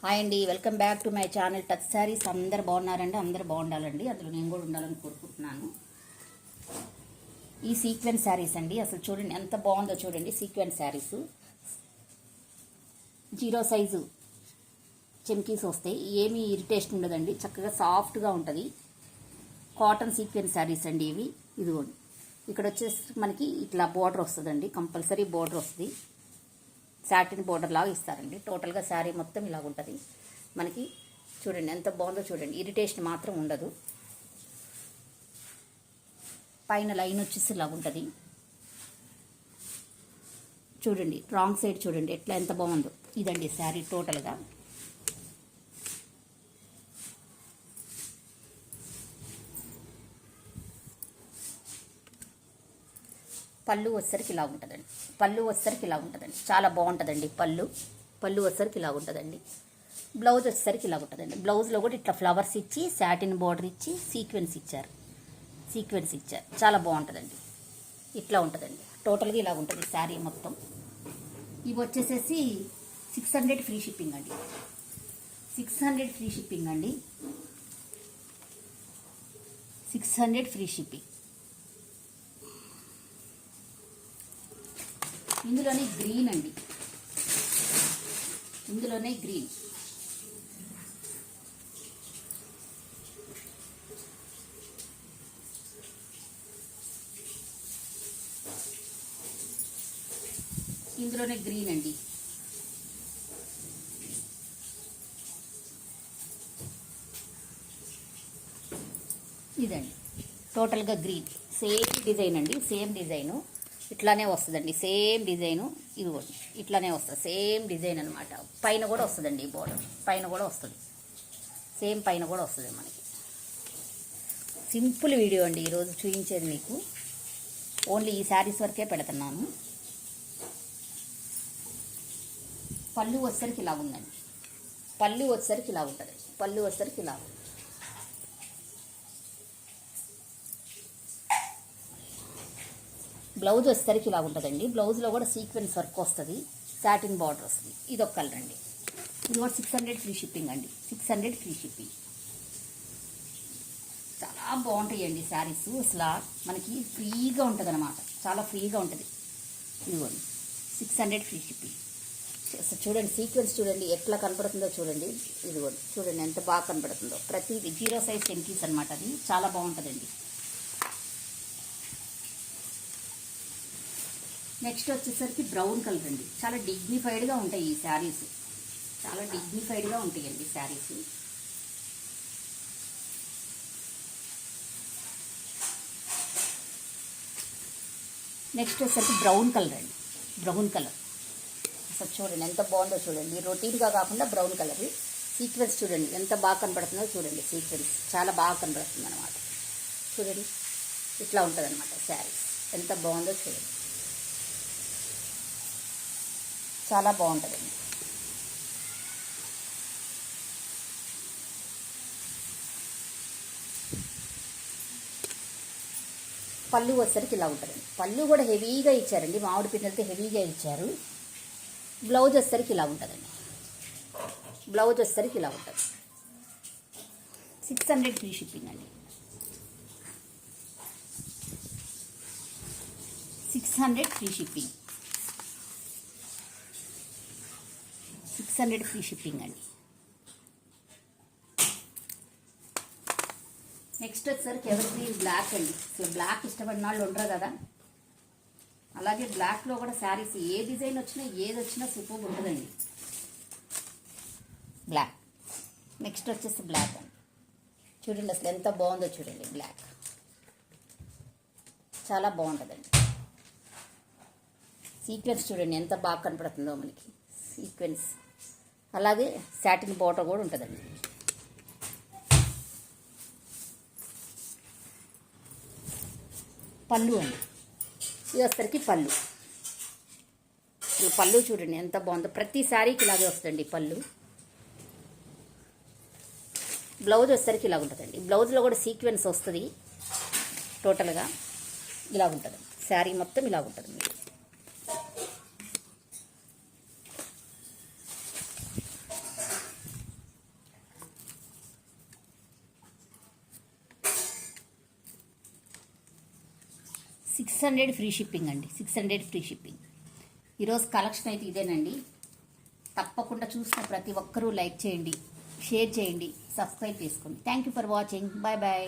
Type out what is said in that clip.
Hi అండి, welcome back to my channel touch saris. అందరు బాగున్నారండి, అందరు బాగుండాలండి, అందులో నేను కూడా ఉండాలని కోరుకుంటున్నాను. ఈ సీక్వెన్స్ శారీస్ అండి, అసలు చూడండి ఎంత బాగుందో చూడండి. సీక్వెన్స్ శారీస్ జీరో సైజు చెమ్కీస్ వస్తాయి, ఏమీ ఇరిటేషన్ ఉండదండి, చక్కగా సాఫ్ట్గా ఉంటుంది. కాటన్ సీక్వెన్స్ శారీస్ అండి ఇవి. ఇదిగోండి, ఇక్కడ వచ్చేసి మనకి ఇట్లా బోర్డర్ వస్తుందండి, కంపల్సరీ బోర్డర్ వస్తుంది. సాటిన్ బోర్డర్ లాగా ఇస్తారండి. టోటల్గా శారీ మొత్తం ఇలాగ ఉంటుంది మనకి. చూడండి ఎంత బాగుందో చూడండి, ఇరిటేషన్ మాత్రం ఉండదు. పైన లైన్ వచ్చేసి ఇలాగ ఉంటుంది చూడండి. రాంగ్ సైడ్ చూడండి ఎట్లా ఎంత బాగుందో. ఇదండి శారీ టోటల్గా. పళ్ళు వచ్చేసరికి ఇలా ఉంటుందండి. చాలా బాగుంటుందండి పళ్ళు వచ్చేసరికి ఇలా ఉంటుందండి. బ్లౌజ్ వచ్చేసరికి ఇలా ఉంటుందండి. బ్లౌజ్లో కూడా ఇట్లా ఫ్లవర్స్ ఇచ్చి సాటిన్ బార్డర్ ఇచ్చి సీక్వెన్స్ ఇచ్చారు. చాలా బాగుంటుందండి. ఇట్లా ఉంటుందండి, టోటల్గా ఇలా ఉంటుంది శారీ మొత్తం. ఇవి వచ్చేసేసి 600 ఫ్రీ షిప్పింగ్ అండి. 600 ఫ్రీ షిప్పింగ్. ఇందులోనే గ్రీన్ అండి, ఇందులోనే గ్రీన్. అండి. ఇదండి టోటల్గా గ్రీన్. సేమ్ డిజైన్ అండి, సేమ్ డిజైను ఇట్లానే వస్తుందండి. సేమ్ డిజైను ఇదిగోండి, ఇట్లానే వస్తుంది. సేమ్ డిజైన్ అనమాట. పైన కూడా వస్తుందండి, ఈ బోర్డర్ పైన కూడా వస్తుంది. సేమ్ పైన కూడా వస్తుంది మనకి. సింపుల్ వీడియో అండి ఈరోజు చూపించేది మీకు. ఓన్లీ ఈ శారీస్ వరకే పెడుతున్నాను. పళ్ళు వచ్చేసరికి ఇలా ఉందండి. పళ్ళు వచ్చేసరికి ఇలా బ్లౌజ్ వచ్చేసరికి ఇలా ఉంటుందండి. బ్లౌజ్లో కూడా సీక్వెన్స్ వర్క్ వస్తుంది, సాటిన్ బార్డర్ వస్తుంది. ఇది ఒక కలర్ అండి. ఇది కూడా 600 ఫ్రీ షిప్పింగ్ అండి. 600 ఫ్రీ షిప్పింగ్. చాలా బాగుంటాయండి శారీస్. అసలు మనకి ఫ్రీగా ఉంటుంది అనమాట, చాలా ఫ్రీగా ఉంటుంది. ఇదిగోండి 600 ఫ్రీ షిప్పింగ్. చూడండి సీక్వెన్స్ చూడండి ఎట్లా కనపడుతుందో చూడండి. ఇదిగోండి చూడండి ఎంత బాగా కనపడుతుందో. ప్రతిదీ జీరో సైజ్ చెంకీస్ అనమాట. అది చాలా బాగుంటుందండి. నెక్స్ట్ వచ్చేసరికి బ్రౌన్ కలర్ అండి. చాలా డిగ్నిఫైడ్గా ఉంటాయి ఈ శారీస్, ఉంటాయండి శారీస్. నెక్స్ట్ వచ్చేసరికి బ్రౌన్ కలర్ అండి. అసలు చూడండి ఎంత బాగుందో చూడండి. రొటీన్గా కాకుండా బ్రౌన్ కలర్. సీక్వెన్స్ చూడండి ఎంత బాగా కనపడుతుందో చూడండి. సీక్వెన్స్ చాలా బాగా కనపడుతుంది అనమాట. చూడండి ఇట్లా ఉంటుంది అనమాట శారీస్. ఎంత బాగుందో చూడండి, చాలా బాగుంటుందండి. పళ్ళు వచ్చేసరికి ఇలా ఉంటుందండి. పళ్ళు కూడా హెవీగా ఇచ్చారండి, మామిడి పిందెలతో హెవీగా ఇచ్చారు. బ్లౌజ్ వచ్చేసరికి ఇలా ఉంటుందండి. 600 ఫ్రీ షిప్పింగ్ అండి. 600 ఫ్రీ షిప్పింగ్. 600 ఫ్రీ షిప్పింగ్ అండి. నెక్స్ట్ వచ్చేసరికి ఎవరికి బ్లాక్ అండి. అసలు బ్లాక్ ఇష్టపడిన వాళ్ళు ఉండరు కదా. అలాగే బ్లాక్లో కూడా శారీస్ ఏ డిజైన్ వచ్చినా ఏది వచ్చినా సూపర్ ఉంటుందండి. బ్లాక్. నెక్స్ట్ వచ్చేసి బ్లాక్ అండి. చూడండి అసలు ఎంత బాగుందో చూడండి. బ్లాక్ చాలా బాగుంటుందండి. సీక్వెన్స్ చూడండి ఎంత బాగా కనపడుతుందో మనకి. సీక్వెన్స్ అలాగే సాటిన్ బార్డర్ కూడా ఉంటుందండి. పళ్ళు అండి. ఇది వచ్చేసరికి పళ్ళు చూడండి ఎంత బాగుందో. ప్రతి శారీకి ఇలాగే వస్తుందండి పళ్ళు. బ్లౌజ్ వచ్చేసరికి ఇలా ఉంటుందండి. బ్లౌజ్లో కూడా సీక్వెన్స్ వస్తుంది. టోటల్గా ఇలా ఉంటుంది శారీ మొత్తం, ఇలా ఉంటుంది మీకు. 600 ఫ్రీ షిప్పింగ్ అండి. 600 ఫ్రీ షిప్పింగ్. ఈరోజు కలెక్షన్ అయితే ఇదేనండి. తప్పకుండా చూసిన ప్రతి ఒక్కరూ లైక్ చేయండి, షేర్ చేయండి, సబ్స్క్రైబ్ చేసుకోండి. Thank you for watching. Bye bye.